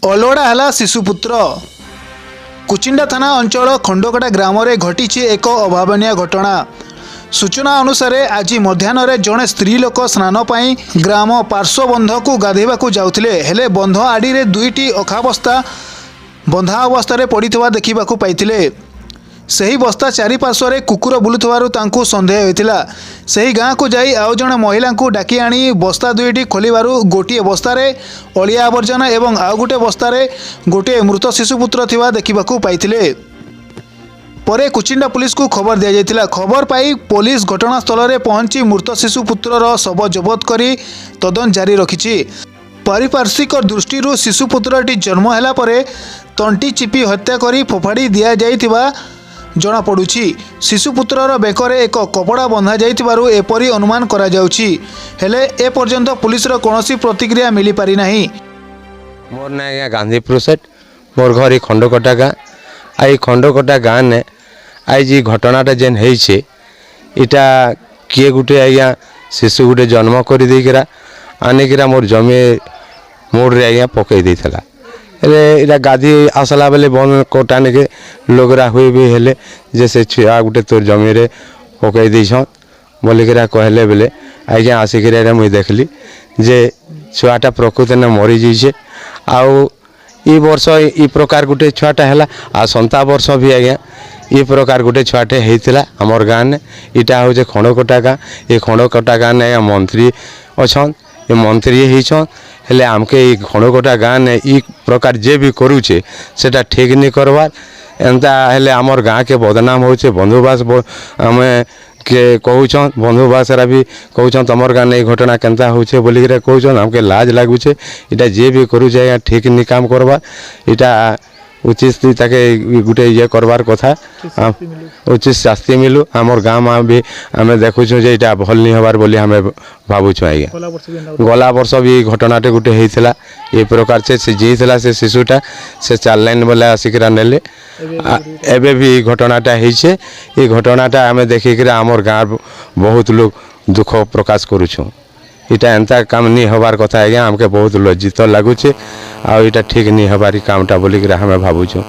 ଅଲୋଡ଼ା ହେଲା ଶିଶୁପୁତ୍ର। କୁଚିଣ୍ଡା ଥାନା ଅଞ୍ଚଳ ଖଣ୍ଡକଟା ଗ୍ରାମରେ ଘଟିଛି ଏକ ଅଭାବନୀୟ ଘଟଣା। ସୂଚନା ଅନୁସାରେ ଆଜି ମଧ୍ୟାହ୍ନରେ ଜଣେ ସ୍ତ୍ରୀ ଲୋକ ସ୍ନାନ ପାଇଁ ଗ୍ରାମ ପାର୍ଶ୍ୱବନ୍ଧକୁ ଗାଧୋଇବାକୁ ଯାଉଥିଲେ। ହେଲେ ବନ୍ଧ ଆଡ଼ିରେ ଦୁଇଟି ଅଖାବସ୍ତା ବନ୍ଧା ଅବସ୍ଥାରେ ପଡ଼ିଥିବା ଦେଖିବାକୁ ପାଇଥିଲେ। ସେହି ବସ୍ତା ଚାରିପାର୍ଶ୍ୱରେ କୁକୁର ବୁଲୁଥିବାରୁ ତାଙ୍କୁ ସନ୍ଦେହ ହୋଇଥିଲା। ସେହି ଗାଁକୁ ଯାଇ ଆଉ ଜଣେ ମହିଳାଙ୍କୁ ଡାକି ଆଣି ବସ୍ତା ଦୁଇଟି ଖୋଲିବାରୁ ଗୋଟିଏ ବସ୍ତାରେ ଅଳିଆ ଆବର୍ଜନା ଏବଂ ଆଉ ଗୋଟିଏ ବସ୍ତାରେ ଗୋଟିଏ ମୃତ ଶିଶୁପୁତ୍ର ଥିବା ଦେଖିବାକୁ ପାଇଥିଲେ। ପରେ କୁଚିଣ୍ଡା ପୁଲିସକୁ ଖବର ଦିଆଯାଇଥିଲା। ଖବର ପାଇ ପୋଲିସ ଘଟଣାସ୍ଥଳରେ ପହଞ୍ଚି ମୃତ ଶିଶୁପୁତ୍ରର ଶବ ଜବତ କରି ତଦନ୍ତ ଜାରି ରଖିଛି। ପାରିପାର୍ଶ୍ୱିକ ଦୃଷ୍ଟିରୁ ଶିଶୁପୁତ୍ରଟି ଜନ୍ମ ହେଲା ପରେ ତଣ୍ଟି ଚିପି ହତ୍ୟା କରି ଫୋପାଡ଼ି ଦିଆଯାଇଥିବା ଜଣାପଡ଼ୁଛି। ଶିଶୁପୁତ୍ରର ବେକରେ ଏକ କପଡ଼ା ବନ୍ଧା ଯାଇଥିବାରୁ ଏପରି ଅନୁମାନ କରାଯାଉଛି। ହେଲେ ଏପର୍ଯ୍ୟନ୍ତ ପୁଲିସର କୌଣସି ପ୍ରତିକ୍ରିୟା ମିଳିପାରି ନାହିଁ। मोर ना आज्ञा गांधीपुर सेठ मोर घर खंडकटा गाँ आई खंडकटा गाँ ने आई जी घटनाटा जेन होइछे इटा किए गुटे आज्ञा शिशु गुटे जन्म कर देकरा आनिकरा मोर जमी मोड़ रे आज्ञा पकई देइथला। हेले इटा गाधी आसला बेले बन कोटाने के लोगरा हुए भी हेले जे से छुआ गुटे तोर जमी रे पकई देइछन बोलिकरा कहले बेले आज्ञा आसिकरा मुई देखली जे छुआटा प्रकृति ने मरी जाइछे। आउ ई वर्ष ई प्रकार गुटे छुआटा हैला आ सन्ता वर्ष भी आज्ञा ई प्रकार गुटे छुआटे हेइतिला हमर गाँ ने। इटा होचे खंडकटा गाँ। ये खंडकटा गाँ ने मंत्री अछन ये मंत्री हेइछन। हेले आमके ई खंडकटा गाँ ने ई प्रकार जे भी करूचे सेटा ठीक नहीं करवार एंता हेले हमर गाँ के बदनाम होचे बंधुबास हमें के कहूछन बंधुबासरा भी कहूछन तमर गाँ नहीं घटना केनता होचे बोलिक कहूछन हमके लाज लागुचे। इटा जे भी करूचे ठीक नहीं काम करवा इटा उचित ताके गुटे ये करवार कथा उचित शास्ति मिलू हमर गाँ में भी आम देखुछुँ जे इटा भल नहीं हबार बोली हमें भावुछुँ आज्ञा। गला वर्ष भी घटनाटे गुटे होइथिला ये प्रकार से जीला से शिशुटा से 4 लाइन बोले आसिकरा नेले एबे भी घटनाटा होइछे। ये घटनाटा आम देखिक आमर गाँ बहुत लोग दुख प्रकाश करुछुँ। इटा एंता काम नहीं हबार कथा आज्ञा हमके बहुत लज्जित लगुचे आ इटा ठीक नहीं हबारी कामटा बोलिक हमें भावुछुँ।